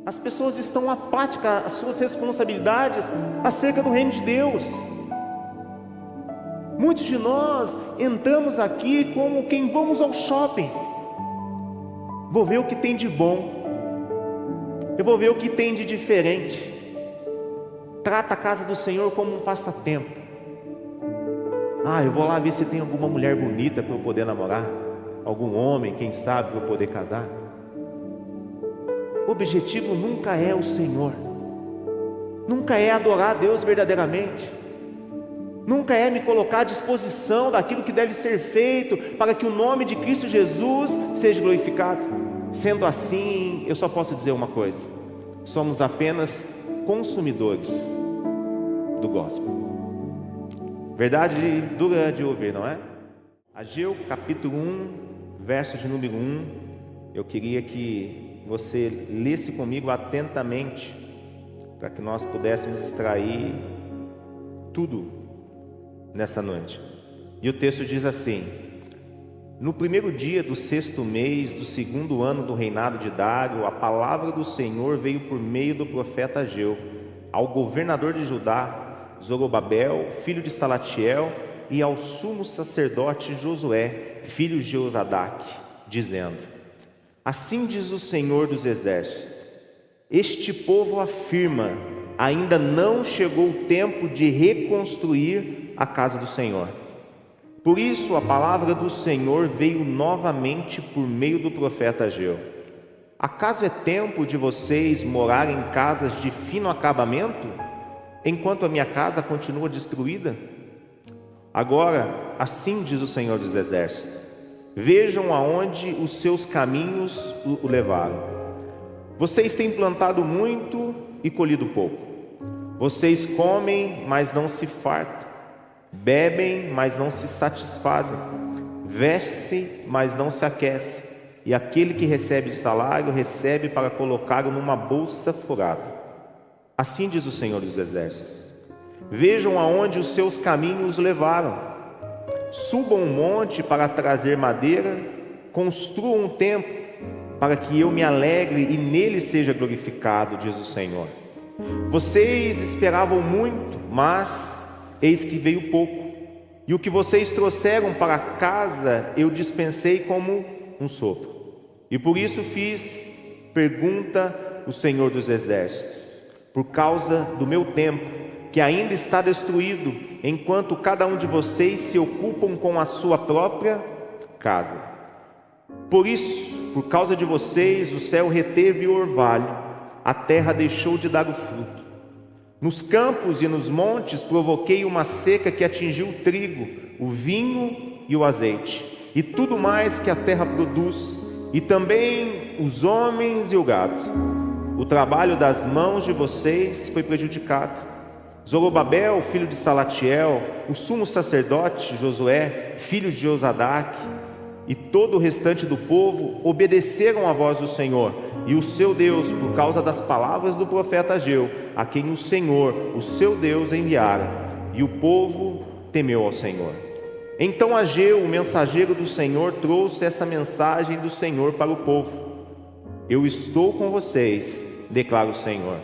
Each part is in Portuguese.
As pessoas estão apáticas às suas responsabilidades acerca do reino de Deus. Muitos de nós entramos aqui como quem vamos ao shopping. Vou ver o que tem de bom. Eu vou ver o que tem de diferente. Trata a casa do Senhor como um passatempo. Eu vou lá ver se tem alguma mulher bonita para eu poder namorar. Algum homem, quem sabe, para eu poder casar. O objetivo nunca é o Senhor. Nunca é adorar a Deus verdadeiramente. Nunca é me colocar à disposição daquilo que deve ser feito para que o nome de Cristo Jesus seja glorificado. Sendo assim, eu só posso dizer uma coisa: somos apenas consumidores do gospel. Verdade dura de ouvir, não é? Ageu capítulo 1, verso de número 1. Eu queria que você lesse comigo atentamente, para que nós pudéssemos extrair tudo nessa noite. E o texto diz assim: no primeiro dia do 6º mês do 2º ano do reinado de Dário, a palavra do Senhor veio por meio do profeta Ageu ao governador de Judá, Zorobabel, filho de Salatiel, e ao sumo sacerdote Josué, filho de Josadaque, dizendo: assim diz o Senhor dos exércitos: este povo afirma, ainda não chegou o tempo de reconstruir a casa do Senhor. Por isso a palavra do Senhor veio novamente por meio do profeta Ageu: acaso é tempo de vocês morarem em casas de fino acabamento, enquanto a minha casa continua destruída? Agora, assim diz o Senhor dos exércitos: vejam aonde os seus caminhos o levaram. Vocês têm plantado muito e colhido pouco. Vocês comem, mas não se fartam. Bebem, mas não se satisfazem. Vestem, mas não se aquecem. E aquele que recebe o salário, recebe para colocá-lo numa bolsa furada. Assim diz o Senhor dos exércitos: vejam aonde os seus caminhos levaram. Subam um monte para trazer madeira, construam um templo, para que eu me alegre e nele seja glorificado, diz o Senhor. Vocês esperavam muito, mas eis que veio pouco, e o que vocês trouxeram para casa eu dispensei como um sopro. E por isso fiz, pergunta o Senhor dos exércitos, por causa do meu templo, que ainda está destruído, enquanto cada um de vocês se ocupam com a sua própria casa. Por isso, por causa de vocês, o céu reteve o orvalho, a terra deixou de dar o fruto. Nos campos e nos montes provoquei uma seca que atingiu o trigo, o vinho e o azeite, e tudo mais que a terra produz, e também os homens e o gado. O trabalho das mãos de vocês foi prejudicado. Zorobabel, filho de Salatiel, o sumo sacerdote Josué, filho de Josadaque, e todo o restante do povo obedeceram à voz do Senhor e o seu Deus, por causa das palavras do profeta Ageu, a quem o Senhor, o seu Deus, enviara, e o povo temeu ao Senhor. Então Ageu, o mensageiro do Senhor, trouxe essa mensagem do Senhor para o povo: eu estou com vocês, declara o Senhor.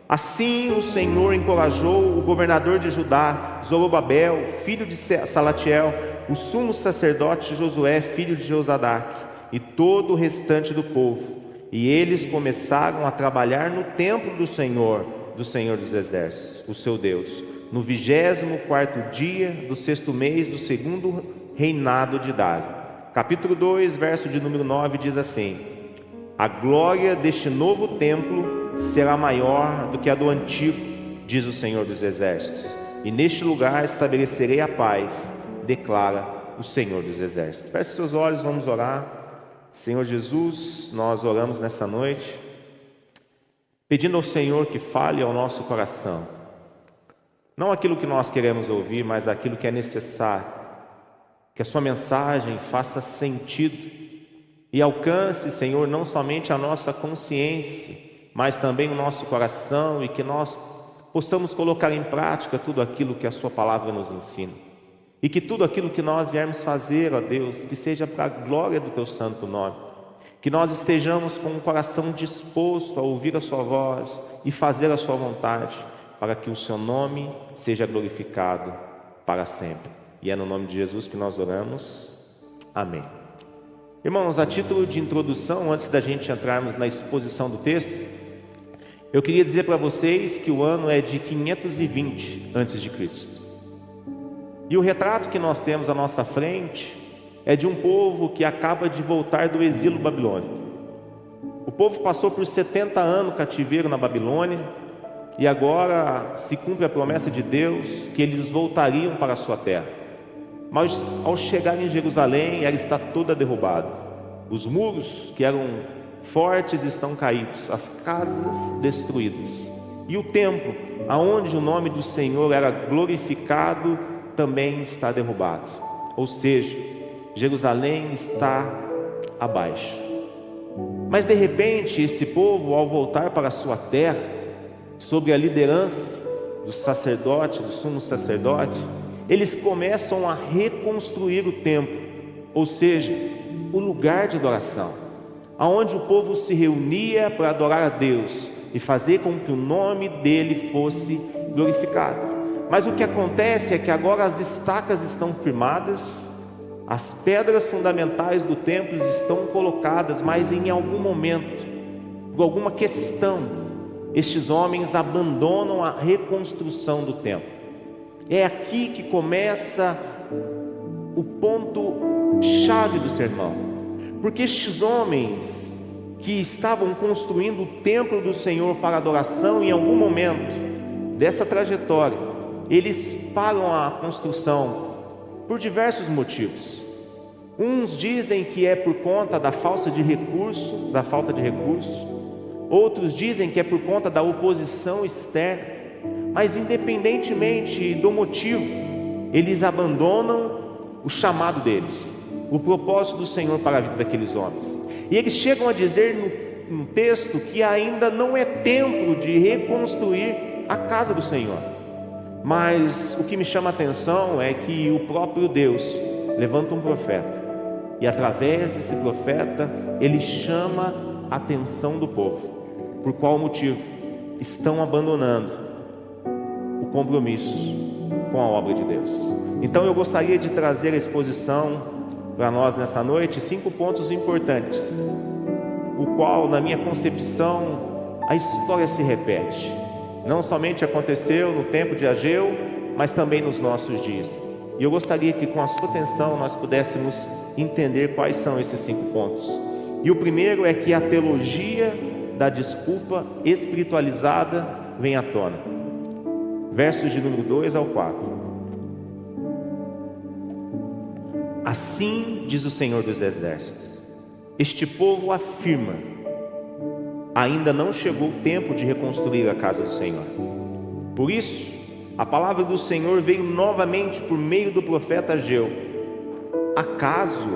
Assim o Senhor encorajou o governador de Judá, Zorobabel, filho de Salatiel, o sumo sacerdote Josué, filho de Josadaque, e todo o restante do povo. E eles começaram a trabalhar no templo do Senhor dos exércitos, o seu Deus, no 24º dia do 6º mês do 2º reinado de Dário. Capítulo 2, verso de número 9 diz assim: a glória deste novo templo será maior do que a do antigo, diz o Senhor dos exércitos, e neste lugar estabelecerei a paz, declara o Senhor dos exércitos. Feche seus olhos, vamos orar. Senhor Jesus, nós oramos nessa noite, pedindo ao Senhor que fale ao nosso coração, não aquilo que nós queremos ouvir, mas aquilo que é necessário, que a sua mensagem faça sentido e alcance, Senhor, não somente a nossa consciência, mas também o nosso coração, e que nós possamos colocar em prática tudo aquilo que a sua palavra nos ensina. E que tudo aquilo que nós viermos fazer, ó Deus, que seja para a glória do teu santo nome. que nós estejamos com o coração disposto a ouvir a sua voz e fazer a sua vontade, para que o seu nome seja glorificado para sempre. E é no nome de Jesus que nós oramos. Amém. Irmãos, a título de introdução, antes da gente entrarmos na exposição do texto, eu queria dizer para vocês que o ano é de 520 a.C. E o retrato que nós temos à nossa frente é de um povo que acaba de voltar do exílio babilônico. O povo passou por 70 anos cativeiro na Babilônia, e agora se cumpre a promessa de Deus que eles voltariam para a sua terra. Mas ao chegar em Jerusalém, ela está toda derrubada. Os muros que eram fortes estão caídos, as casas destruídas. E o templo, aonde o nome do Senhor era glorificado, também está derrubado. Ou seja, Jerusalém está abaixo. Mas de repente, esse povo, ao voltar para a sua terra, sob a liderança do sacerdote, do sumo sacerdote, eles começam a reconstruir o templo, ou seja, o lugar de adoração, aonde o povo se reunia para adorar a Deus e fazer com que o nome dele fosse glorificado. Mas o que acontece é que agora as estacas estão firmadas, as pedras fundamentais do templo estão colocadas, mas em algum momento, por alguma questão, estes homens abandonam a reconstrução do templo. É aqui que começa o ponto chave do sermão, porque estes homens que estavam construindo o templo do Senhor para adoração, em algum momento dessa trajetória, eles param a construção por diversos motivos. Uns dizem que é por conta da falta de recurso, outros dizem que é por conta da oposição externa, mas independentemente do motivo, eles abandonam o chamado deles, o propósito do Senhor para a vida daqueles homens. E eles chegam a dizer no texto que ainda não é tempo de reconstruir a casa do Senhor. Mas o que me chama a atenção é que o próprio Deus levanta um profeta, e através desse profeta ele chama a atenção do povo. Por qual motivo? Estão abandonando o compromisso com a obra de Deus. Então eu gostaria de trazer a exposição para nós nessa noite, 5 pontos importantes, o qual, na minha concepção, a história se repete. Não somente aconteceu no tempo de Ageu, mas também nos nossos dias. E eu gostaria que, com a sua atenção, nós pudéssemos entender quais são esses 5 pontos. E o primeiro é que a teologia da desculpa espiritualizada vem à tona. Versos de número 2 ao 4. Assim diz o Senhor dos Exércitos: este povo afirma, ainda não chegou o tempo de reconstruir a casa do Senhor. Por isso, a palavra do Senhor veio novamente por meio do profeta Ageu: acaso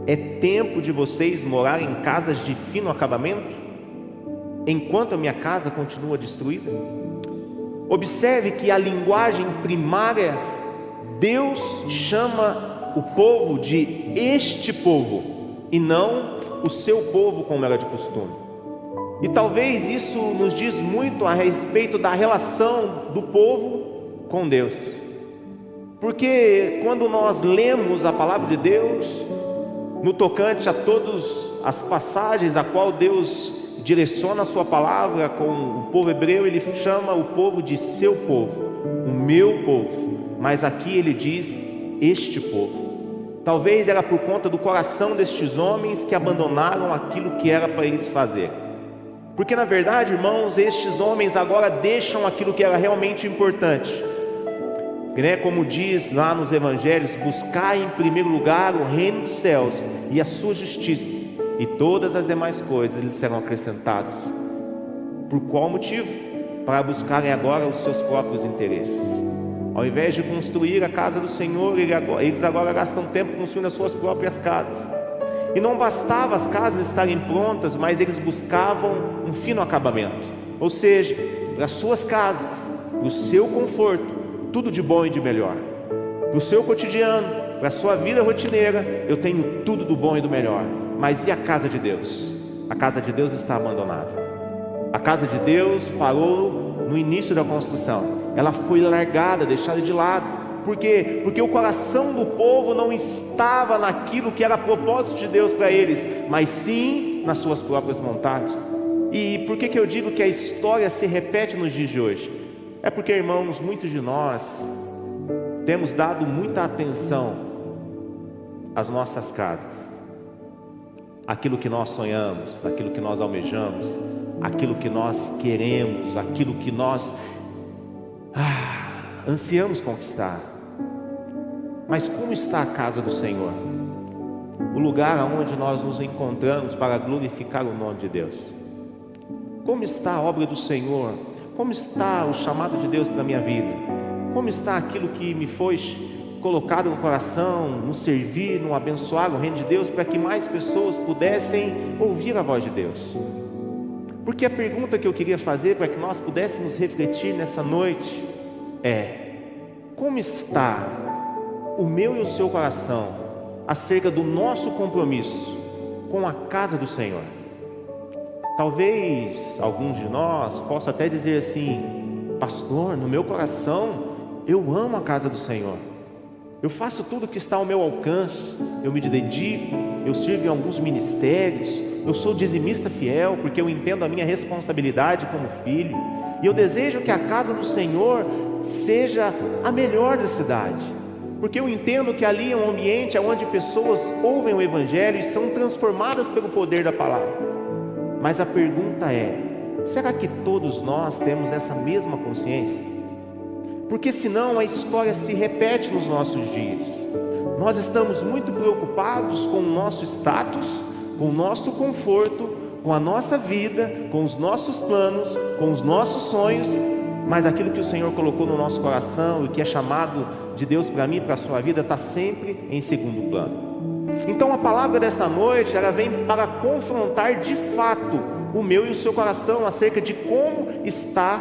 é tempo de vocês morarem em casas de fino acabamento, enquanto a minha casa continua destruída? Observe que a linguagem primária, Deus chama o povo de este povo, e não o seu povo, como era de costume. E talvez isso nos diz muito a respeito da relação do povo com Deus, porque quando nós lemos a palavra de Deus, no tocante a todas as passagens a qual Deus direciona a sua palavra com o povo hebreu, ele chama o povo de seu povo, o meu povo, mas aqui ele diz este povo. Talvez era por conta do coração destes homens que abandonaram aquilo que era para eles fazer, porque na verdade, irmãos, estes homens agora deixam aquilo que era realmente importante, como diz lá nos evangelhos: buscai em primeiro lugar o reino dos céus e a sua justiça, e todas as demais coisas lhes serão acrescentadas. Por qual motivo? Para buscarem agora os seus próprios interesses. Ao invés de construir a casa do Senhor, eles agora gastam tempo construindo as suas próprias casas. E não bastava as casas estarem prontas, mas eles buscavam um fino acabamento, ou seja, para as suas casas, para o seu conforto, tudo de bom e de melhor. Para o seu cotidiano, para a sua vida rotineira, eu tenho tudo do bom e do melhor. Mas e a casa de Deus? A casa de Deus está abandonada. A casa de Deus parou no início da construção. Ela foi largada, deixada de lado. Por quê? Porque o coração do povo não estava naquilo que era propósito de Deus para eles, mas sim nas suas próprias vontades. E por que eu digo que a história se repete nos dias de hoje? É porque, irmãos, muitos de nós temos dado muita atenção às nossas casas, aquilo que nós sonhamos, aquilo que nós almejamos, aquilo que nós queremos, aquilo que nós ansiamos conquistar. Mas como está a casa do Senhor? O lugar onde nós nos encontramos para glorificar o nome de Deus. Como está a obra do Senhor? Como está o chamado de Deus para a minha vida? Como está aquilo que me foi colocado no coração, no servir, no abençoar o reino de Deus, para que mais pessoas pudessem ouvir a voz de Deus? Porque a pergunta que eu queria fazer para que nós pudéssemos refletir nessa noite é: como está o meu e o seu coração acerca do nosso compromisso com a casa do Senhor? Talvez alguns de nós possam até dizer assim: pastor, no meu coração eu amo a casa do Senhor, eu faço tudo o que está ao meu alcance, eu me dedico, eu sirvo em alguns ministérios, eu sou dizimista fiel, porque eu entendo a minha responsabilidade como filho, e eu desejo que a casa do Senhor seja a melhor da cidade, porque eu entendo que ali é um ambiente onde pessoas ouvem o Evangelho e são transformadas pelo poder da palavra. Mas a pergunta é: será que todos nós temos essa mesma consciência? Porque senão a história se repete nos nossos dias. Nós estamos muito preocupados com o nosso status, com o nosso conforto, com a nossa vida, com os nossos planos, com os nossos sonhos, mas aquilo que o Senhor colocou no nosso coração e que é chamado de Deus para mim e para a sua vida está sempre em segundo plano. Então a palavra dessa noite, ela vem para confrontar de fato o meu e o seu coração acerca de como está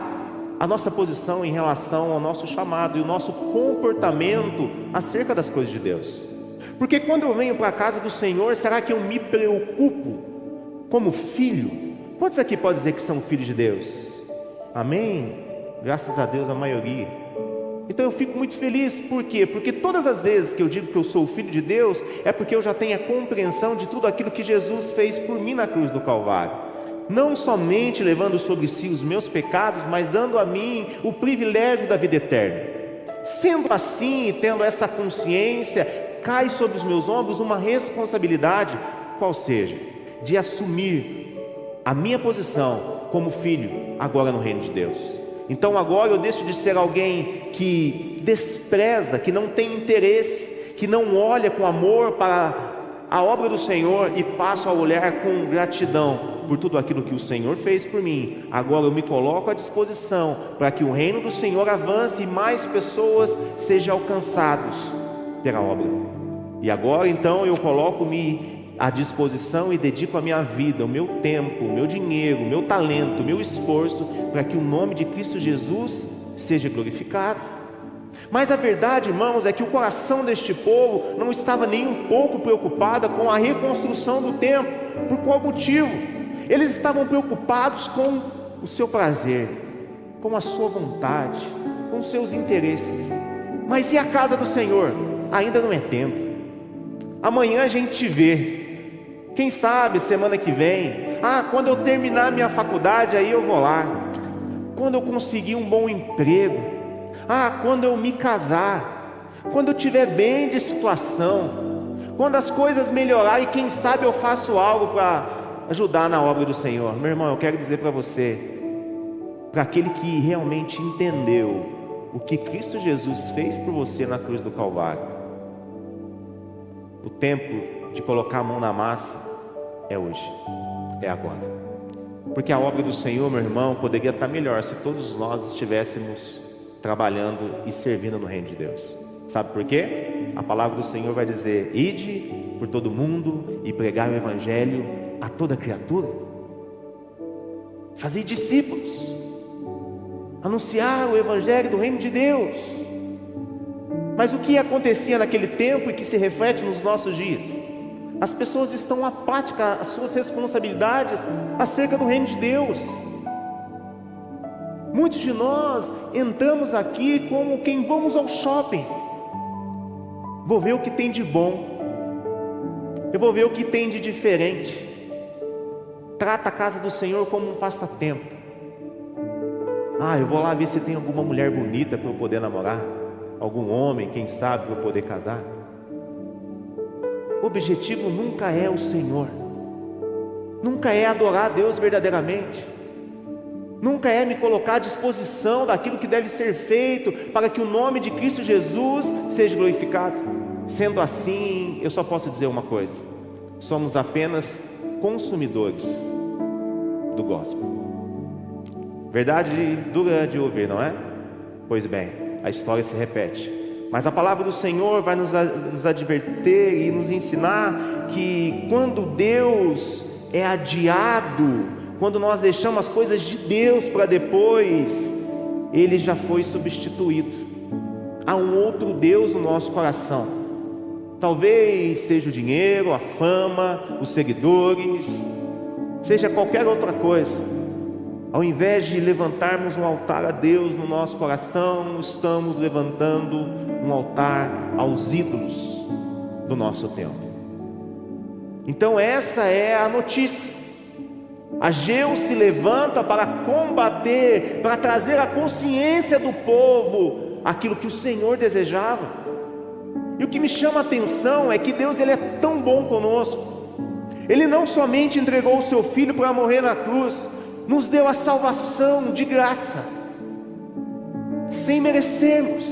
a nossa posição em relação ao nosso chamado e o nosso comportamento acerca das coisas de Deus. Porque quando eu venho para a casa do Senhor, será que eu me preocupo como filho? Quantos aqui podem dizer que são filhos de Deus? Amém? Graças a Deus, a maioria. Então eu fico muito feliz. Por quê? Porque todas as vezes que eu digo que eu sou filho de Deus, é porque eu já tenho a compreensão de tudo aquilo que Jesus fez por mim na cruz do Calvário. Não somente levando sobre si os meus pecados, mas dando a mim o privilégio da vida eterna. Sendo assim, e tendo essa consciência, cai sobre os meus ombros uma responsabilidade, qual seja, de assumir a minha posição como filho agora no reino de Deus. Então agora eu deixo de ser alguém que despreza, que não tem interesse, que não olha com amor para a obra do Senhor e passo a olhar com gratidão por tudo aquilo que o Senhor fez por mim. Agora eu me coloco à disposição para que o reino do Senhor avance e mais pessoas sejam alcançados pela obra. E agora então eu coloco-me à disposição e dedico a minha vida, o meu tempo, o meu dinheiro, o meu talento, o meu esforço para que o nome de Cristo Jesus seja glorificado. Mas a verdade, irmãos, é que o coração deste povo não estava nem um pouco preocupado com a reconstrução do templo. Por qual motivo? Eles estavam preocupados com o seu prazer, com a sua vontade, com os seus interesses. Mas e a casa do Senhor? Ainda não é tempo. Amanhã a gente vê. Quem sabe semana que vem, quando eu terminar minha faculdade, aí eu vou lá. Quando eu conseguir um bom emprego, quando eu me casar, quando eu estiver bem de situação, quando as coisas melhorarem, e quem sabe eu faço algo para ajudar na obra do Senhor. Meu irmão, eu quero dizer para você, para aquele que realmente entendeu o que Cristo Jesus fez por você na cruz do Calvário, o tempo de colocar a mão na massa é hoje, é agora. Porque a obra do Senhor, meu irmão, poderia estar melhor se todos nós estivéssemos trabalhando e servindo no reino de Deus. Sabe por quê? A palavra do Senhor vai dizer: ide por todo mundo e pregai o Evangelho a toda criatura. Fazei discípulos, anunciar o Evangelho do reino de Deus. Mas o que acontecia naquele tempo e que se reflete nos nossos dias? As pessoas estão apáticas às suas responsabilidades acerca do reino de Deus. Muitos de nós entramos aqui como quem vamos ao shopping. Vou ver o que tem de bom. Eu vou ver o que tem de diferente. Trata a casa do Senhor como um passatempo. Eu vou lá ver se tem alguma mulher bonita para eu poder namorar. Algum homem, quem sabe, para eu poder casar. O objetivo nunca é o Senhor. Nunca é adorar a Deus verdadeiramente. Nunca é me colocar à disposição daquilo que deve ser feito para que o nome de Cristo Jesus seja glorificado. Sendo assim, eu só posso dizer uma coisa: somos apenas consumidores do gospel. Verdade dura de ouvir, não é? Pois bem, a história se repete. Mas a palavra do Senhor vai nos advertir e nos ensinar que quando Deus é adiado, quando nós deixamos as coisas de Deus para depois, Ele já foi substituído. Há um outro Deus no nosso coração. Talvez seja o dinheiro, a fama, os seguidores, seja qualquer outra coisa. Ao invés de levantarmos um altar a Deus no nosso coração, estamos levantando um altar aos ídolos do nosso tempo. Então essa é a notícia. Ageu se levanta para combater, para trazer à consciência do povo aquilo que o Senhor desejava. E o que me chama a atenção é que Deus, Ele é tão bom conosco. Ele não somente entregou o seu Filho para morrer na cruz, nos deu a salvação de graça, sem merecermos.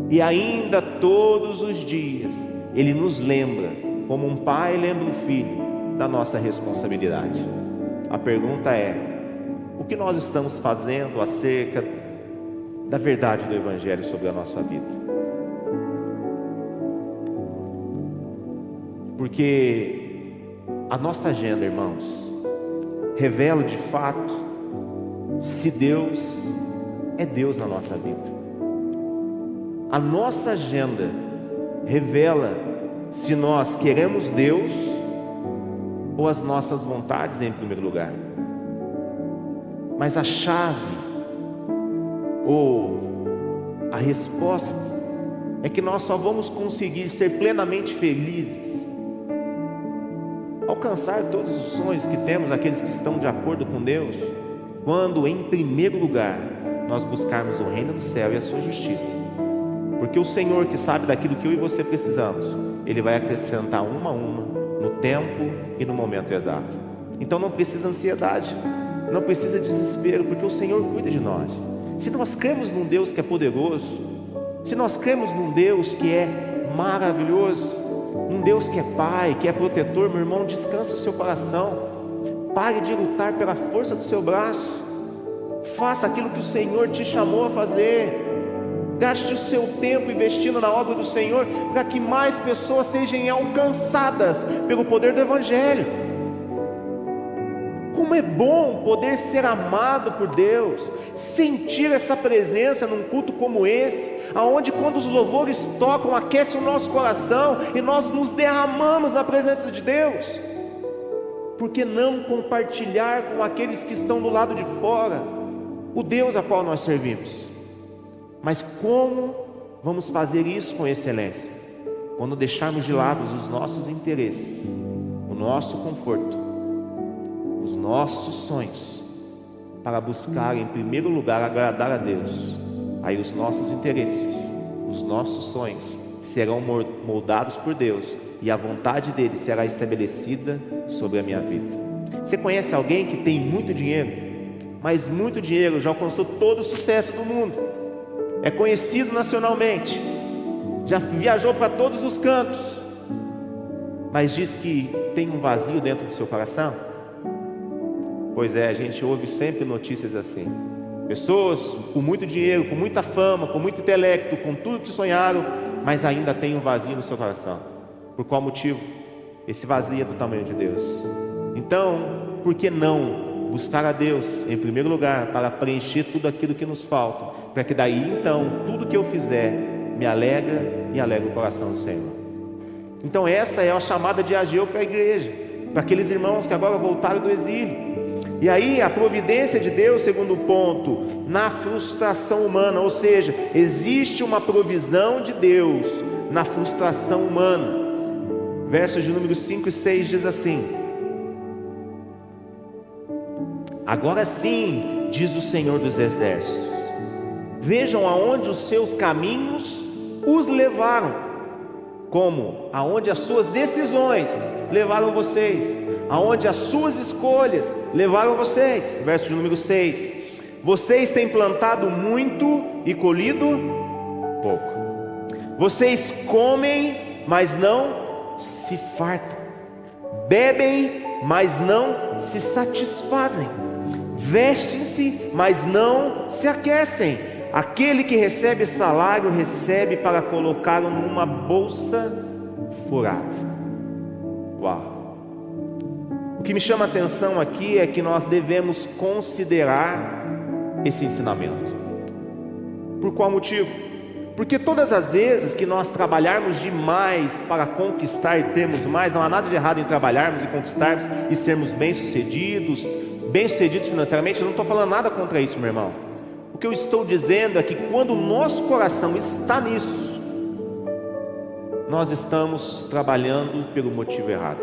E ainda todos os dias Ele nos lembra, como um pai lembra o filho, da nossa responsabilidade. A pergunta é: o que nós estamos fazendo acerca da verdade do Evangelho sobre a nossa vida? Porque a nossa agenda, irmãos, revela de fato se Deus é Deus na nossa vida. A nossa agenda revela se nós queremos Deus ou as nossas vontades em primeiro lugar. Mas a chave ou a resposta é que nós só vamos conseguir ser plenamente felizes, alcançar todos os sonhos que temos, aqueles que estão de acordo com Deus, quando em primeiro lugar nós buscarmos o reino do céu e a sua justiça. Porque o Senhor, que sabe daquilo que eu e você precisamos, Ele vai acrescentar uma a uma, no tempo e no momento exato. Então não precisa ansiedade, não precisa desespero, porque o Senhor cuida de nós. Se nós cremos num Deus que é poderoso, se nós cremos num Deus que é maravilhoso, um Deus que é Pai, que é protetor, meu irmão, descanse o seu coração. Pare de lutar pela força do seu braço. Faça aquilo que o Senhor te chamou a fazer. Gaste o seu tempo investindo na obra do Senhor, para que mais pessoas sejam alcançadas pelo poder do Evangelho. Como é bom poder ser amado por Deus, sentir essa presença num culto como esse, aonde quando os louvores tocam, aquece o nosso coração e nós nos derramamos na presença de Deus. Por que não compartilhar com aqueles que estão do lado de fora o Deus a qual nós servimos? Mas como vamos fazer isso com excelência? Quando deixarmos de lado os nossos interesses, o nosso conforto, os nossos sonhos, para buscar em primeiro lugar agradar a Deus. Aí os nossos interesses, os nossos sonhos serão moldados por Deus, e a vontade dele será estabelecida sobre a minha vida. Você conhece alguém que tem muito dinheiro, mas muito dinheiro, já alcançou todo o sucesso do mundo, é conhecido nacionalmente, já viajou para todos os cantos, mas diz que tem um vazio dentro do seu coração? Pois é, a gente ouve sempre notícias assim. Pessoas com muito dinheiro, com muita fama, com muito intelecto, com tudo que sonharam, mas ainda tem um vazio no seu coração. Por qual motivo? Esse vazio é do tamanho de Deus. Então, por que não buscar a Deus em primeiro lugar, para preencher tudo aquilo que nos falta, para que daí então, tudo que eu fizer me alegra e alegra o coração do Senhor. Então essa é a chamada de Ageu para a igreja, para aqueles irmãos que agora voltaram do exílio. E aí a providência de Deus, segundo ponto, na frustração humana, ou seja, existe uma provisão de Deus na frustração humana. Versos de número 5 e 6 diz assim: agora sim, diz o Senhor dos Exércitos, vejam aonde os seus caminhos os levaram, como aonde as suas decisões levaram vocês, aonde as suas escolhas levaram vocês. Verso de número 6: vocês têm plantado muito e colhido pouco, vocês comem, mas não se fartam, bebem, mas não se satisfazem, vestem-se, mas não se aquecem. Aquele que recebe salário, recebe para colocá-lo numa bolsa furada. Uau! O que me chama a atenção aqui é que nós devemos considerar esse ensinamento. Por qual motivo? Porque todas as vezes que nós trabalharmos demais para conquistar e termos mais, não há nada de errado em trabalharmos e conquistarmos e sermos bem-sucedidos financeiramente, eu não estou falando nada contra isso, meu irmão. O que eu estou dizendo é que quando o nosso coração está nisso, nós estamos trabalhando pelo motivo errado.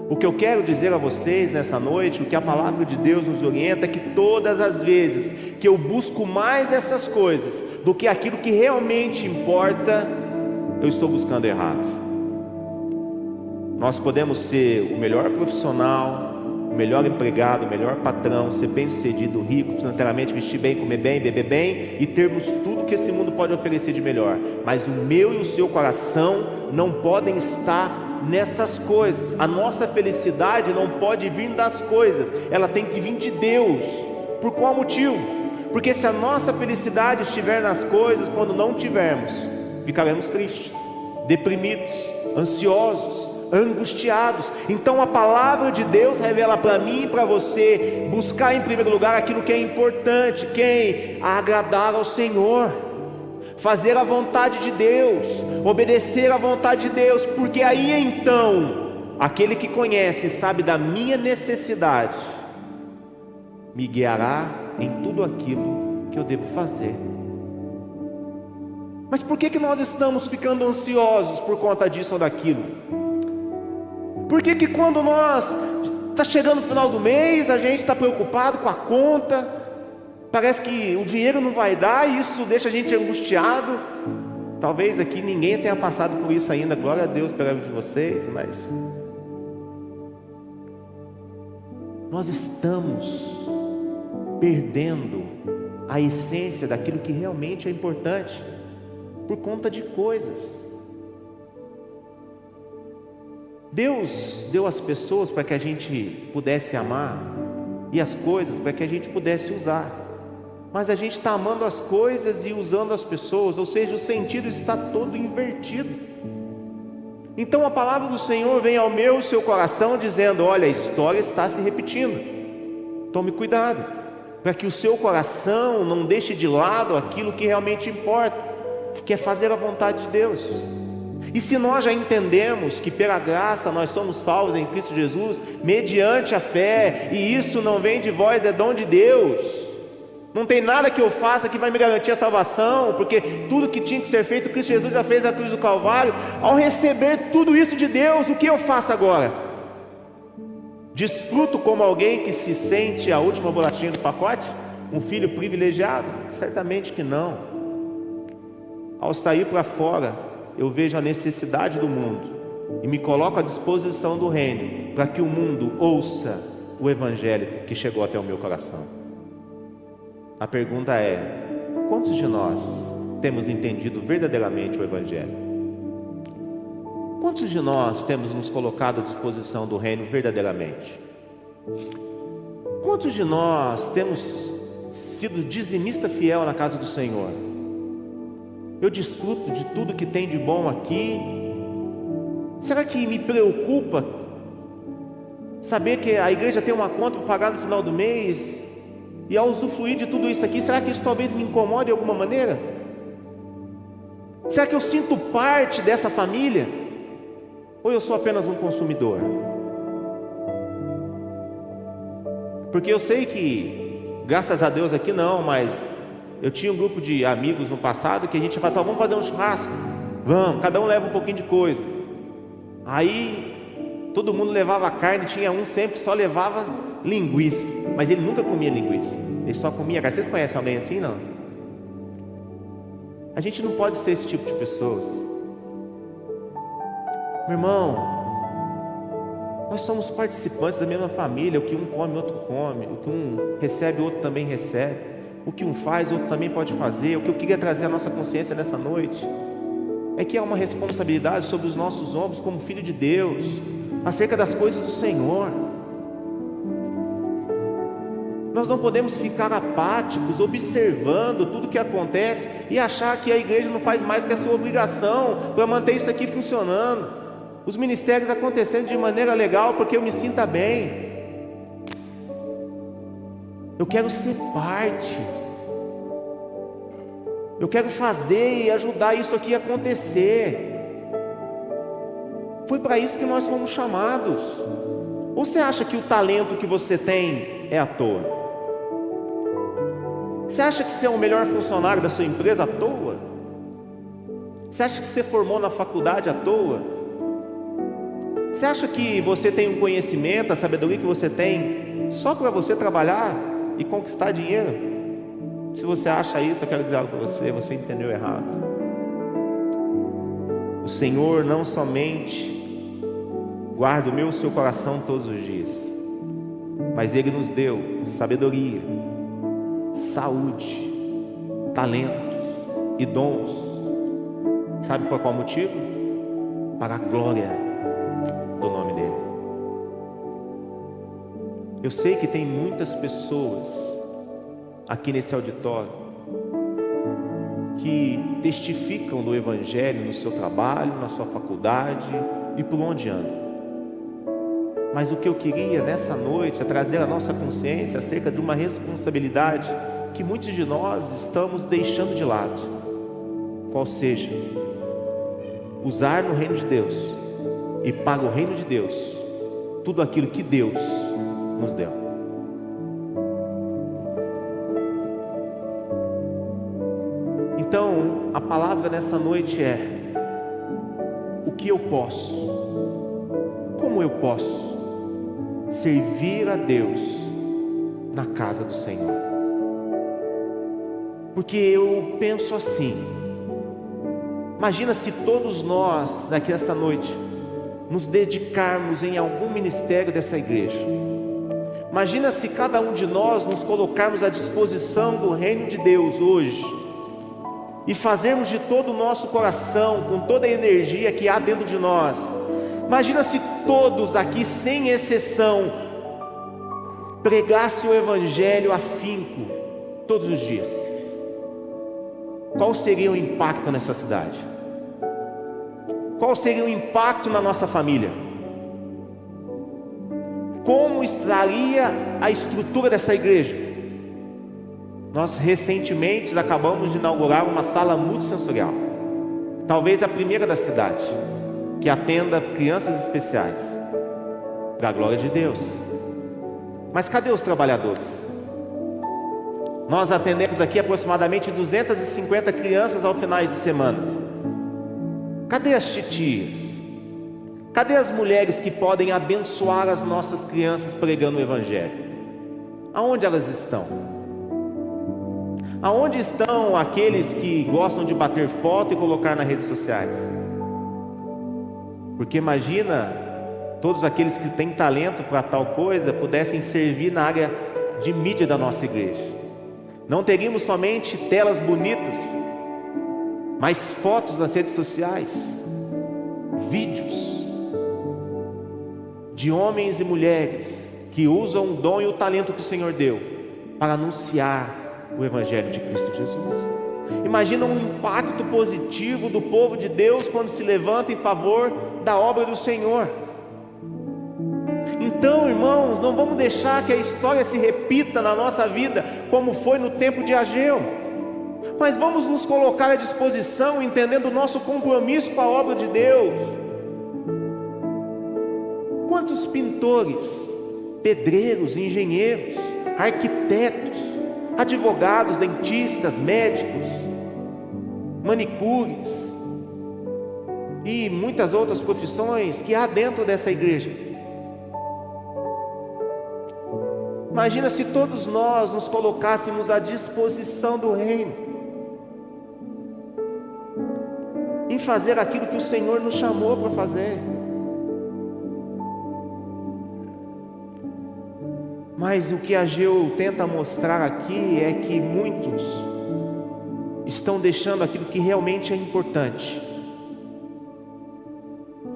O que eu quero dizer a vocês nessa noite, o que a palavra de Deus nos orienta, é que todas as vezes que eu busco mais essas coisas do que aquilo que realmente importa, eu estou buscando errado. Nós podemos ser o melhor profissional, o melhor empregado, o melhor patrão, ser bem sucedido, rico financeiramente, vestir bem, comer bem, beber bem e termos tudo que esse mundo pode oferecer de melhor, mas o meu e o seu coração não podem estar nessas coisas. A nossa felicidade não pode vir das coisas, ela tem que vir de Deus. Por qual motivo? Porque se a nossa felicidade estiver nas coisas, quando não tivermos, ficaremos tristes, deprimidos, ansiosos, angustiados. Então a palavra de Deus revela para mim e para você buscar em primeiro lugar aquilo que é importante. Quem? Agradar ao Senhor, fazer a vontade de Deus, obedecer à vontade de Deus, porque aí então aquele que conhece e sabe da minha necessidade me guiará em tudo aquilo que eu devo fazer. Mas por que nós estamos ficando ansiosos por conta disso ou daquilo? Por que quando nós está chegando o final do mês, a gente está preocupado com a conta, parece que o dinheiro não vai dar e isso deixa a gente angustiado? Talvez aqui ninguém tenha passado por isso ainda, glória a Deus pela vida de vocês, mas nós estamos perdendo a essência daquilo que realmente é importante por conta de coisas. Deus deu as pessoas para que a gente pudesse amar e as coisas para que a gente pudesse usar, mas a gente está amando as coisas e usando as pessoas, ou seja, o sentido está todo invertido. Então a palavra do Senhor vem ao meu e seu coração dizendo: olha, a história está se repetindo, tome cuidado, para que o seu coração não deixe de lado aquilo que realmente importa, que é fazer a vontade de Deus. E se nós já entendemos que pela graça nós somos salvos em Cristo Jesus, mediante a fé, e isso não vem de vós, é dom de Deus, não tem nada que eu faça que vai me garantir a salvação, porque tudo que tinha que ser feito, Cristo Jesus já fez na cruz do Calvário. Ao receber tudo isso de Deus, o que eu faço agora? Desfruto como alguém que se sente a última bolachinha do pacote? Um filho privilegiado? Certamente que não. Ao sair para fora, eu vejo a necessidade do mundo e me coloco à disposição do reino, para que o mundo ouça o evangelho que chegou até o meu coração. A pergunta é: quantos de nós temos entendido verdadeiramente o evangelho? Quantos de nós temos nos colocado à disposição do reino verdadeiramente? Quantos de nós temos sido dizimista fiel na casa do Senhor? Eu desfruto de tudo que tem de bom aqui. Será que me preocupa saber que a igreja tem uma conta para pagar no final do mês? E ao usufruir de tudo isso aqui, será que isso talvez me incomode de alguma maneira? Será que eu sinto parte dessa família? Ou eu sou apenas um consumidor? Porque eu sei que, graças a Deus aqui não, mas eu tinha um grupo de amigos no passado que a gente falava, vamos fazer um churrasco, vamos, cada um leva um pouquinho de coisa. Aí todo mundo levava carne, tinha um sempre que só levava linguiça, mas ele nunca comia linguiça, ele só comia carne. Vocês conhecem alguém assim, não? A gente não pode ser esse tipo de pessoas. Meu irmão, nós somos participantes da mesma família. O que um come, outro come. O que um recebe, outro também recebe. O que um faz, outro também pode fazer. O que eu queria trazer à nossa consciência nessa noite é que há uma responsabilidade sobre os nossos ombros como filho de Deus, acerca das coisas do Senhor. Nós não podemos ficar apáticos, observando tudo que acontece e achar que a igreja não faz mais que a sua obrigação para manter isso aqui funcionando, os ministérios acontecendo de maneira legal porque eu me sinta bem. Eu quero ser parte, eu quero fazer e ajudar isso aqui a acontecer. Foi para isso que nós fomos chamados. Ou você acha que o talento que você tem é à toa? Você acha que você é o melhor funcionário da sua empresa à toa? Você acha que você formou na faculdade à toa? Você acha que você tem um conhecimento, a sabedoria que você tem só para você trabalhar e conquistar dinheiro? Se você acha isso, eu quero dizer algo para você, você entendeu errado. O Senhor não somente guarda o meu e o seu coração todos os dias, mas Ele nos deu sabedoria, saúde, talentos e dons. Sabe por qual motivo? Para a glória do nome dele. Eu sei que tem muitas pessoas aqui nesse auditório que testificam do Evangelho no seu trabalho, na sua faculdade e por onde andam. Mas o que eu queria nessa noite é trazer a nossa consciência acerca de uma responsabilidade que muitos de nós estamos deixando de lado, qual seja, usar no reino de Deus e para o reino de Deus tudo aquilo que Deus nos deu. Então, a palavra nessa noite é: o que eu posso, como eu posso servir a Deus na casa do Senhor? Porque eu penso assim, imagina se todos nós daqui essa noite nos dedicarmos em algum ministério dessa igreja. Imagina se cada um de nós nos colocarmos à disposição do reino de Deus hoje e fazermos de todo o nosso coração, com toda a energia que há dentro de nós. Imagina se todos aqui, sem exceção, pregassem o Evangelho afinco todos os dias. Qual seria o impacto nessa cidade? Qual seria o impacto na nossa família? Como estaria a estrutura dessa igreja? Nós recentemente acabamos de inaugurar uma sala multissensorial, talvez a primeira da cidade, que atenda crianças especiais, para a glória de Deus. Mas cadê os trabalhadores? Nós atendemos aqui aproximadamente 250 crianças ao final de semana. Cadê as titias? Cadê as mulheres que podem abençoar as nossas crianças pregando o Evangelho? Aonde elas estão? Aonde estão aqueles que gostam de bater foto e colocar nas redes sociais? Porque imagina, todos aqueles que têm talento para tal coisa pudessem servir na área de mídia da nossa igreja. Não teríamos somente telas bonitas, mas fotos nas redes sociais, vídeos de homens e mulheres que usam o dom e o talento que o Senhor deu para anunciar o Evangelho de Cristo Jesus. Imagina um impacto positivo do povo de Deus quando se levanta em favor da obra do Senhor. Então, irmãos, não vamos deixar que a história se repita na nossa vida como foi no tempo de Ageu, mas vamos nos colocar à disposição, entendendo o nosso compromisso com a obra de Deus. quantos pintores, pedreiros, engenheiros, arquitetos, advogados, dentistas, médicos, manicures e muitas outras profissões que há dentro dessa igreja. Imagina se todos nós nos colocássemos à disposição do reino, em fazer aquilo que o Senhor nos chamou para fazer. Mas o que Ageu tenta mostrar aqui é que muitos estão deixando aquilo que realmente é importante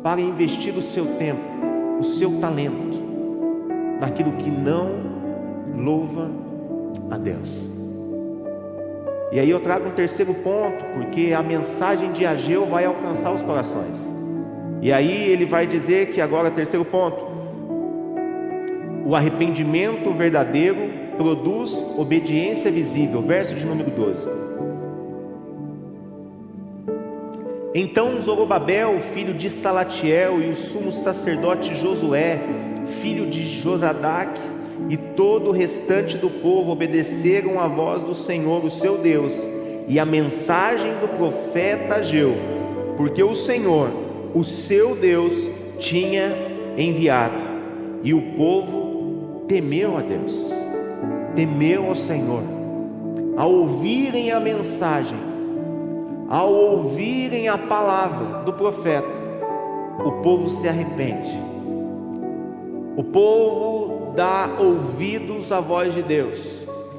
para investir o seu tempo, o seu talento naquilo que não louva a Deus. E aí eu trago um terceiro ponto, porque a mensagem de Ageu vai alcançar os corações. E aí ele vai dizer que agora, terceiro ponto, o arrependimento verdadeiro produz obediência visível. Verso de número 12. Então Zorobabel, filho de Salatiel, e o sumo sacerdote Josué, filho de Josadaque, e todo o restante do povo obedeceram à voz do Senhor, o seu Deus, e a mensagem do profeta Ageu, porque o Senhor, o seu Deus, tinha enviado. E o povo temeu a Deus, temeu ao Senhor. Ao ouvirem a mensagem, ao ouvirem a palavra do profeta, o povo se arrepende. O povo dá ouvidos à voz de Deus.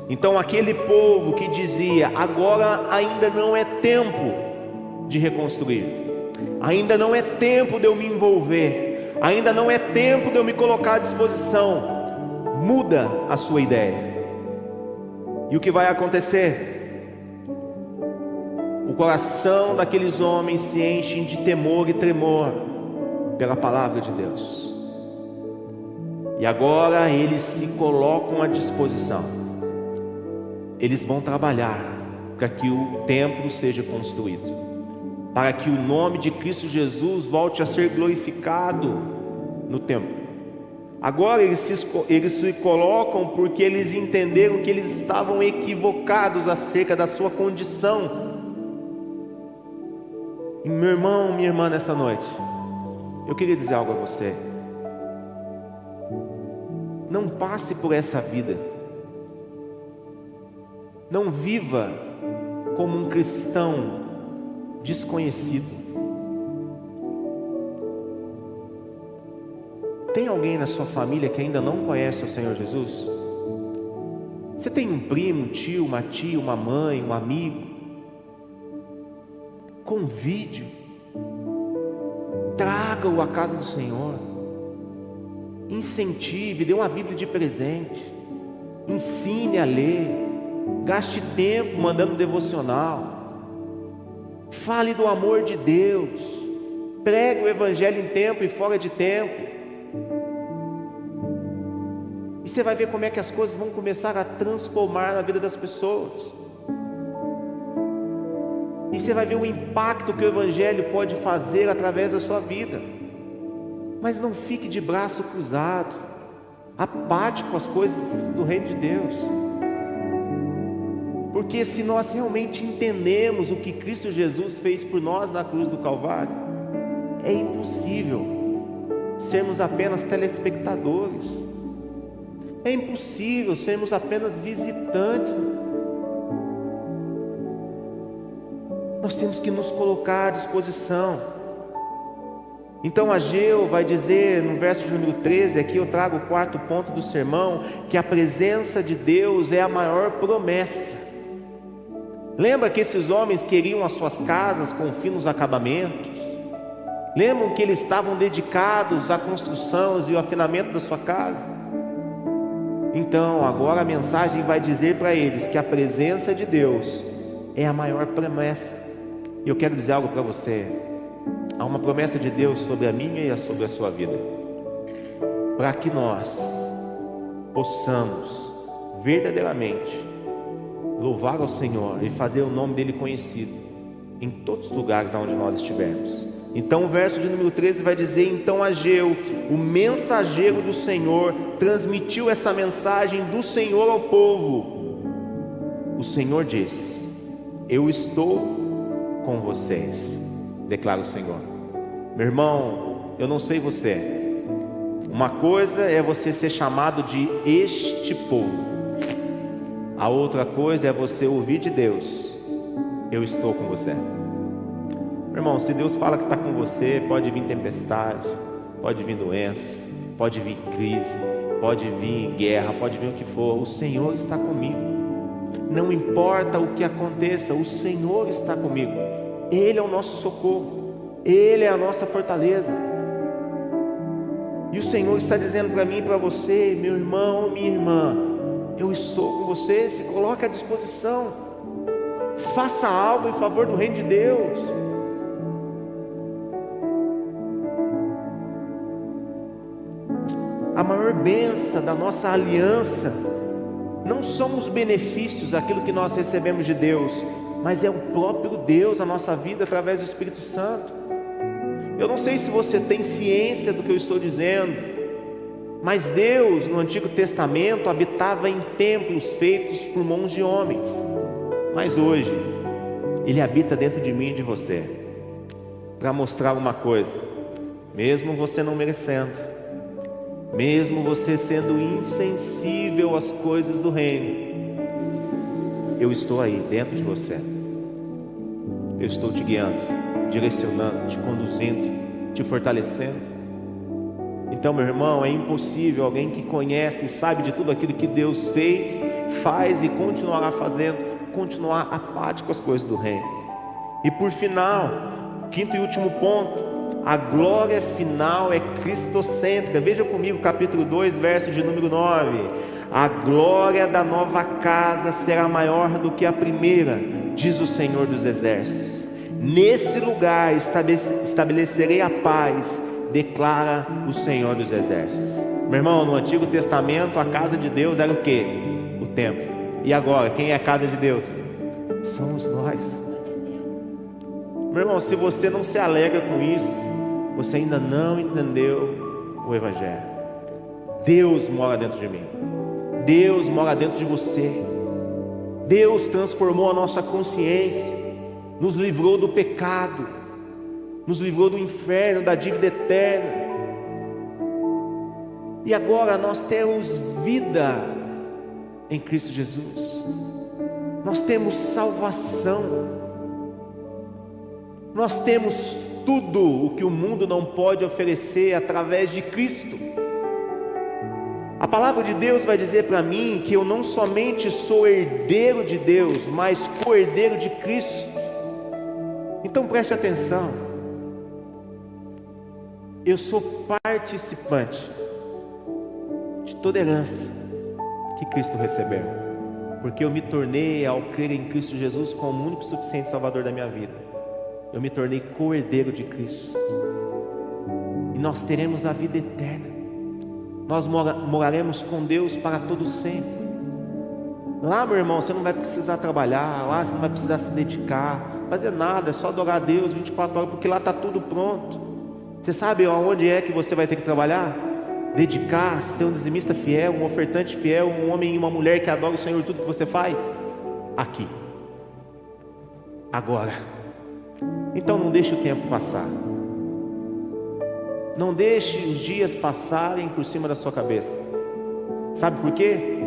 Então aquele povo que dizia: agora ainda não é tempo de reconstruir, ainda não é tempo de eu me envolver, ainda não é tempo de eu me colocar à disposição, muda a sua ideia. E o que vai acontecer? O coração daqueles homens se enche de temor e tremor pela palavra de Deus. E agora eles se colocam à disposição. Eles vão trabalhar para que o templo seja construído, para que o nome de Cristo Jesus volte a ser glorificado no templo. Agora eles se colocam porque eles entenderam que eles estavam equivocados acerca da sua condição. E meu irmão, minha irmã, nessa noite, eu queria dizer algo a você. Não passe por essa vida, não viva como um cristão desconhecido. Tem alguém na sua família que ainda não conhece o Senhor Jesus? Você tem um primo, um tio, uma tia, uma mãe, um amigo? Convide-o, traga-o à casa do Senhor, incentive, dê uma Bíblia de presente, ensine a ler, gaste tempo mandando devocional, fale do amor de Deus, pregue o Evangelho em tempo e fora de tempo. E você vai ver como é que as coisas vão começar a transformar na vida das pessoas. E você vai ver o impacto que o Evangelho pode fazer através da sua vida. Mas não fique de braço cruzado, apático com as coisas do reino de Deus. Porque se nós realmente entendemos o que Cristo Jesus fez por nós na cruz do Calvário, é impossível sermos apenas telespectadores. É impossível sermos apenas visitantes. Nós temos que nos colocar à disposição. Então Ageu vai dizer no verso de número 13, aqui eu trago o quarto ponto do sermão, que a presença de Deus é a maior promessa. Lembra que esses homens queriam as suas casas com finos acabamentos? Lembram que eles estavam dedicados à construção e ao afinamento da sua casa? Então agora a mensagem vai dizer para eles que a presença de Deus é a maior promessa. E eu quero dizer algo para você. Há uma promessa de Deus sobre a minha e sobre a sua vida, para que nós possamos verdadeiramente louvar ao Senhor e fazer o nome dele conhecido em todos os lugares onde nós estivermos. Então o verso de número 13 vai dizer: então Ageu, o mensageiro do Senhor, transmitiu essa mensagem do Senhor ao povo. O Senhor diz: eu estou com vocês, declara o Senhor. Meu irmão, eu não sei você, uma coisa é você ser chamado de este povo, a outra coisa é você ouvir de Deus: eu estou com você. Meu irmão, se Deus fala que está com você, pode vir tempestade, pode vir doença, pode vir crise, pode vir guerra, pode vir o que for, o Senhor está comigo. Não importa o que aconteça, o Senhor está comigo. Ele é o nosso socorro, Ele é a nossa fortaleza. E o Senhor está dizendo para mim e para você, meu irmão, minha irmã: eu estou com você. Se coloque à disposição, faça algo em favor do reino de Deus. A maior bênção da nossa aliança não são os benefícios, aquilo que nós recebemos de Deus, mas é o próprio Deus, a nossa vida através do Espírito Santo. Eu não sei se você tem ciência do que eu estou dizendo, mas Deus no Antigo Testamento habitava em templos feitos por mãos de homens, mas hoje Ele habita dentro de mim e de você, para mostrar uma coisa: mesmo você não merecendo, mesmo você sendo insensível às coisas do reino, eu estou aí dentro de você. Eu estou te guiando, direcionando, te conduzindo, te fortalecendo. Então, meu irmão, é impossível alguém que conhece e sabe de tudo aquilo que Deus fez, faz e continuará fazendo, continuar apático às coisas do reino. E por final, quinto e último ponto: a glória final é cristocêntrica. Veja comigo capítulo 2, verso de número 9. A glória da nova casa será maior do que a primeira, diz o Senhor dos Exércitos. Nesse lugar estabelecerei a paz, declara o Senhor dos Exércitos. Meu irmão, no Antigo Testamento a casa de Deus era o quê? O templo. E agora, quem é a casa de Deus? Somos nós. Meu irmão, se você não se alegra com isso, você ainda não entendeu o Evangelho. Deus mora dentro de mim, Deus mora dentro de você. Deus transformou a nossa consciência, nos livrou do pecado, nos livrou do inferno, da dívida eterna. E agora nós temos vida em Cristo Jesus, nós temos salvação. Nós temos tudo o que o mundo não pode oferecer através de Cristo. A palavra de Deus vai dizer para mim que eu não somente sou herdeiro de Deus, mas co-herdeiro de Cristo. Então preste atenção: eu sou participante de toda herança que Cristo recebeu, porque eu me tornei, ao crer em Cristo Jesus como o único e suficiente Salvador da minha vida, eu me tornei co-herdeiro de Cristo. E nós teremos a vida eterna. Nós moraremos com Deus para todo sempre. Lá, meu irmão, você não vai precisar trabalhar. Lá você não vai precisar se dedicar, fazer nada, é só adorar a Deus 24 horas, porque lá está tudo pronto. Você sabe aonde é que você vai ter que trabalhar? Dedicar, ser um dizimista fiel, um ofertante fiel, um homem e uma mulher que adora o Senhor em tudo que você faz? Aqui, agora. Então não deixe o tempo passar, não deixe os dias passarem por cima da sua cabeça. Sabe por quê?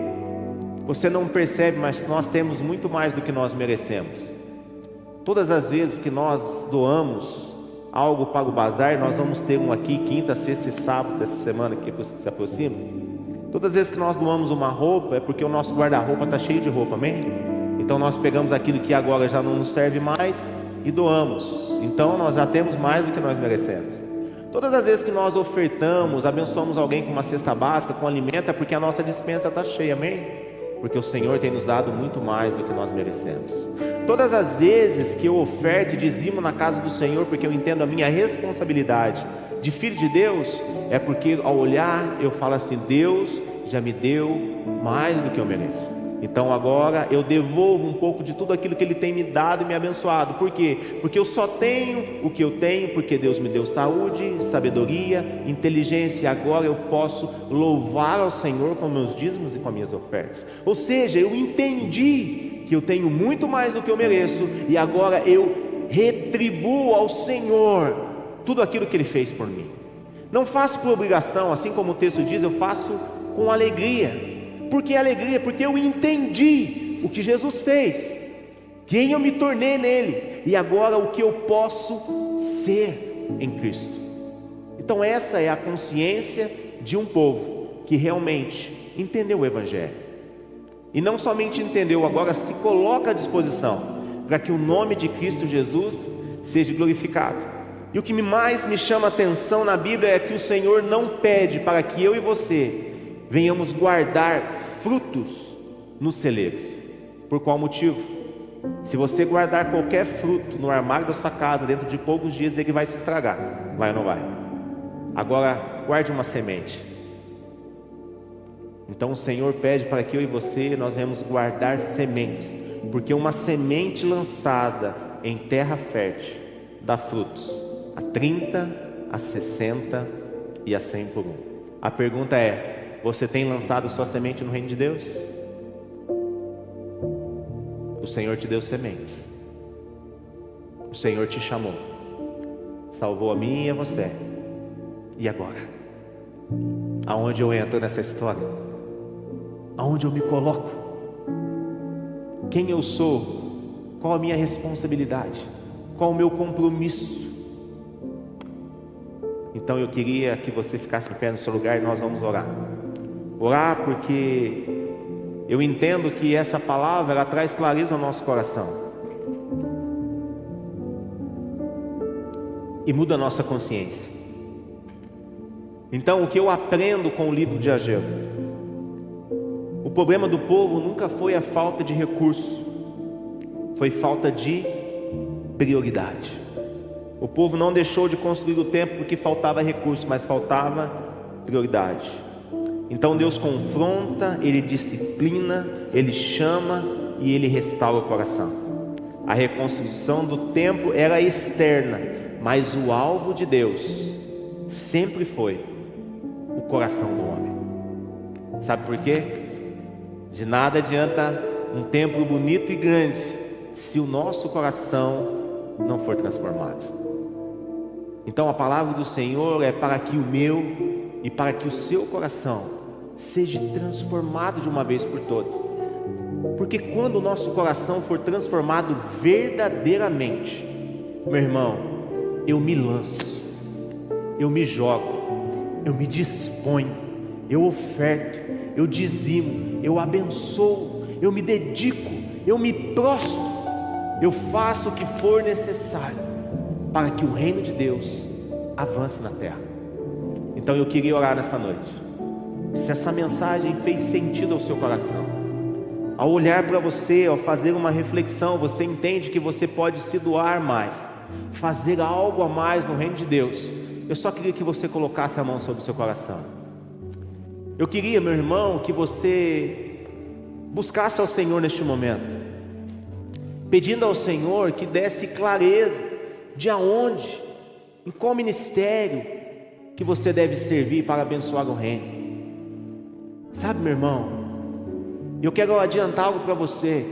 Você não percebe, mas nós temos muito mais do que nós merecemos. Todas as vezes que nós doamos algo para o bazar, nós vamos ter um aqui quinta, sexta e sábado dessa semana que se aproxima. Todas as vezes que nós doamos uma roupa, é porque o nosso guarda-roupa está cheio de roupa, amém? Então nós pegamos aquilo que agora já não nos serve mais e doamos. Então nós já temos mais do que nós merecemos. Todas as vezes que nós ofertamos, abençoamos alguém com uma cesta básica, com alimento, é porque a nossa despensa está cheia, amém? Porque o Senhor tem nos dado muito mais do que nós merecemos. Todas as vezes que eu oferto e dizimo na casa do Senhor, porque eu entendo a minha responsabilidade de filho de Deus, é porque ao olhar eu falo assim: Deus já me deu mais do que eu mereço. Então agora eu devolvo um pouco de tudo aquilo que Ele tem me dado e me abençoado. Por quê? Porque eu só tenho o que eu tenho porque Deus me deu saúde, sabedoria, inteligência, e agora eu posso louvar ao Senhor com meus dízimos e com as minhas ofertas. Ou seja, eu entendi que eu tenho muito mais do que eu mereço, e agora eu retribuo ao Senhor tudo aquilo que Ele fez por mim. Não faço por obrigação, assim como o texto diz, eu faço com alegria. Por que alegria? Porque eu entendi o que Jesus fez, quem eu me tornei nele, e agora o que eu posso ser em Cristo. Então essa é a consciência de um povo que realmente entendeu o Evangelho, e não somente entendeu, agora se coloca à disposição para que o nome de Cristo Jesus seja glorificado. E o que mais me chama a atenção na Bíblia é que o Senhor não pede para que eu e você venhamos guardar frutos nos celeiros. Por qual motivo? Se você guardar qualquer fruto no armário da sua casa, dentro de poucos dias ele vai se estragar. Vai ou não vai? Agora, guarde uma semente. Então o Senhor pede para que eu e você, nós venhamos guardar sementes, porque uma semente lançada em terra fértil dá frutos a 30, a 60 e a 100 por um. A pergunta é: você tem lançado sua semente no reino de Deus? O Senhor te deu sementes. O Senhor te chamou, salvou a mim e a você. E agora? Aonde eu entro nessa história? Aonde eu me coloco? Quem eu sou? Qual a minha responsabilidade? Qual o meu compromisso? Então eu queria que você ficasse em pé no seu lugar e nós vamos orar. Orar porque eu entendo que essa palavra ela traz clareza ao nosso coração e muda a nossa consciência. Então o que eu aprendo com o livro de Ageu? O problema do povo nunca foi a falta de recurso, foi falta de prioridade. O povo não deixou de construir o templo porque faltava recurso, mas faltava prioridade. Então Deus confronta, Ele disciplina, Ele chama e Ele restaura o coração. A reconstrução do templo era externa, mas o alvo de Deus sempre foi o coração do homem. Sabe por quê? De nada adianta um templo bonito e grande se o nosso coração não for transformado. Então a palavra do Senhor é para que o meu e para que o seu coração seja transformado de uma vez por todas. Porque quando o nosso coração for transformado verdadeiramente, meu irmão, eu me lanço, eu me jogo, eu me disponho, eu oferto, eu dizimo, eu abençoo, eu me dedico, eu me prostro, eu faço o que for necessário para que o reino de Deus avance na terra. Então eu queria orar nessa noite. Se essa mensagem fez sentido ao seu coração, ao olhar para você, ao fazer uma reflexão, você entende que você pode se doar mais, fazer algo a mais no reino de Deus. Eu só queria que você colocasse a mão sobre o seu coração. Eu queria, meu irmão, que você buscasse ao Senhor neste momento, pedindo ao Senhor que desse clareza de aonde, em qual ministério que você deve servir para abençoar o reino. Sabe, meu irmão, eu quero adiantar algo para você.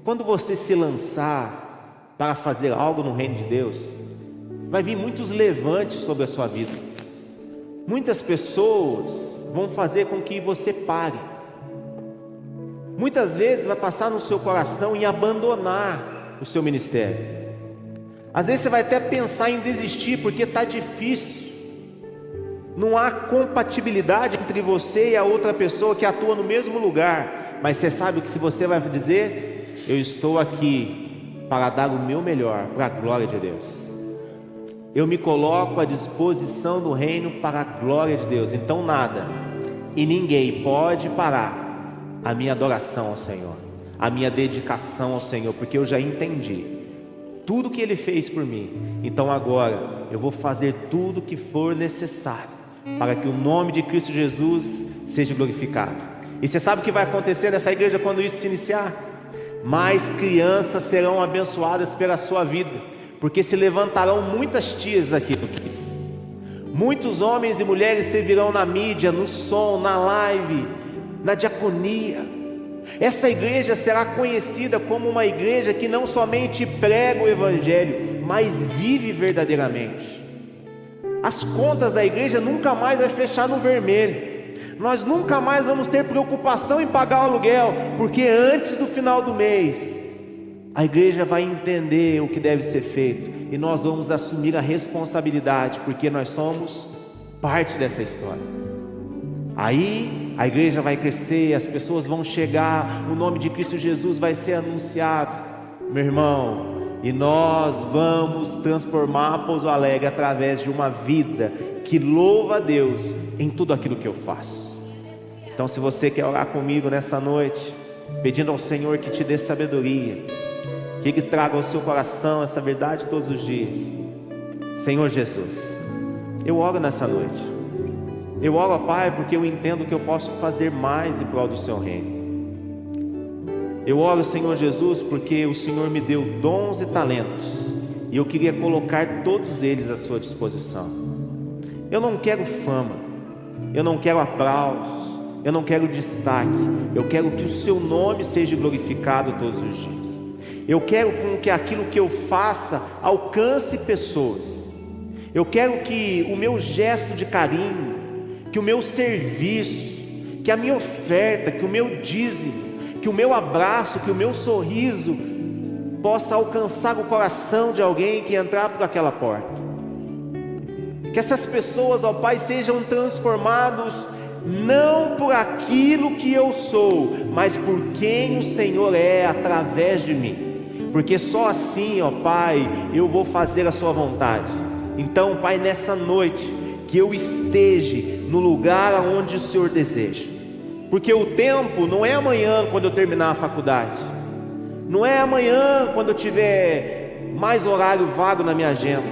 Quando você se lançar para fazer algo no reino de Deus, vai vir muitos levantes sobre a sua vida. Muitas pessoas vão fazer com que você pare. Muitas vezes vai passar no seu coração em abandonar o seu ministério. Às vezes você vai até pensar em desistir porque está difícil. Não há compatibilidade entre você e a outra pessoa que atua no mesmo lugar. Mas você sabe o que você vai dizer? Eu estou aqui para dar o meu melhor para a glória de Deus. Eu me coloco à disposição do reino para a glória de Deus. Então nada e ninguém pode parar a minha adoração ao Senhor, a minha dedicação ao Senhor, porque eu já entendi tudo que Ele fez por mim. Então agora eu vou fazer tudo o que for necessário para que o nome de Cristo Jesus seja glorificado. E você sabe o que vai acontecer nessa igreja quando isso se iniciar? Mais crianças serão abençoadas pela sua vida, porque se levantarão muitas tias aqui no Kids. Muitos homens e mulheres servirão na mídia, no som, na live, na diaconia. Essa igreja será conhecida como uma igreja que não somente prega o evangelho, mas vive verdadeiramente. As contas da igreja nunca mais vai fechar no vermelho. Nós nunca mais vamos ter preocupação em pagar o aluguel, porque antes do final do mês a igreja vai entender o que deve ser feito, e nós vamos assumir a responsabilidade, porque nós somos parte dessa história. Aí a igreja vai crescer, as pessoas vão chegar, o nome de Cristo Jesus vai ser anunciado, meu irmão, e nós vamos transformar Pouso Alegre através de uma vida que louva a Deus em tudo aquilo que eu faço. Então, se você quer orar comigo nessa noite, pedindo ao Senhor que te dê sabedoria, que Ele traga ao seu coração essa verdade todos os dias. Senhor Jesus, eu oro nessa noite. Eu oro, Pai, porque eu entendo que eu posso fazer mais em prol do seu reino. Eu oro, Senhor Jesus, porque o Senhor me deu dons e talentos, e eu queria colocar todos eles à sua disposição. Eu não quero fama, eu não quero aplausos, eu não quero destaque, eu quero que o seu nome seja glorificado todos os dias. Eu quero que aquilo que eu faça alcance pessoas. Eu quero que o meu gesto de carinho, que o meu serviço, que a minha oferta, que o meu dízimo, que o meu abraço, que o meu sorriso possa alcançar o coração de alguém que entrar por aquela porta. Que essas pessoas, ó Pai, sejam transformados não por aquilo que eu sou, mas por quem o Senhor é através de mim. Porque só assim, ó Pai, eu vou fazer a sua vontade. Então, Pai, nessa noite, que eu esteja no lugar aonde o Senhor deseja. Porque o tempo não é amanhã quando eu terminar a faculdade, não é amanhã quando eu tiver mais horário vago na minha agenda,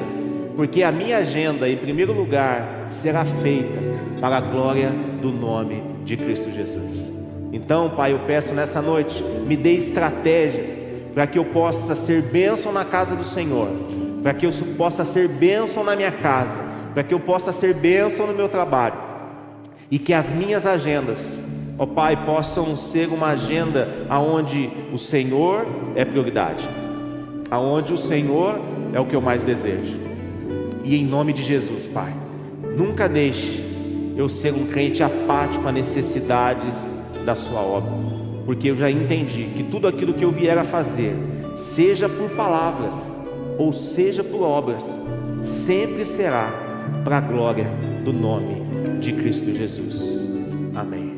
porque a minha agenda, em primeiro lugar, será feita para a glória do nome de Cristo Jesus. Então, Pai, eu peço nessa noite, me dê estratégias para que eu possa ser bênção na casa do Senhor, para que eu possa ser bênção na minha casa, para que eu possa ser bênção no meu trabalho, e que as minhas agendas, ó Pai, possam ser uma agenda aonde o Senhor é prioridade, aonde o Senhor é o que eu mais desejo. E em nome de Jesus, Pai, nunca deixe eu ser um crente apático a necessidades da sua obra, porque eu já entendi que tudo aquilo que eu vier a fazer, seja por palavras ou seja por obras, sempre será para a glória do nome de Cristo Jesus. Amém.